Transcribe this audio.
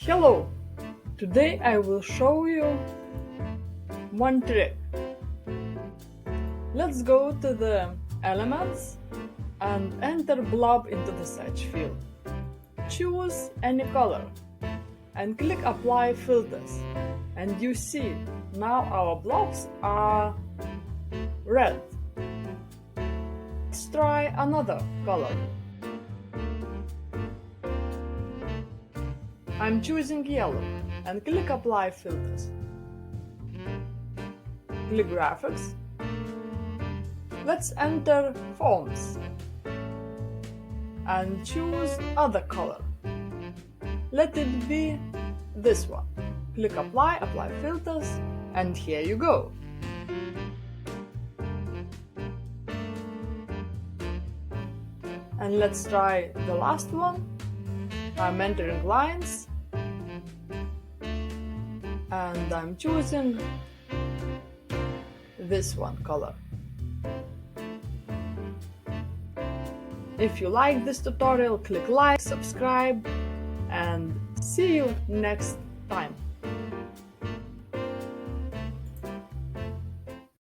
Hello! Today I will show you one trick. Let's go to the elements and enter blob into the search field. Choose any color and click apply filters, and you see now our blobs are red. Let's try another color. I'm choosing yellow and click apply filters. Click graphics. Let's enter fonts and choose other color. Let it be this one. Click apply filters, and here you go. And let's try the last one. I'm entering lines and I'm choosing this one color. If you like this tutorial, click like, subscribe, and see you next time.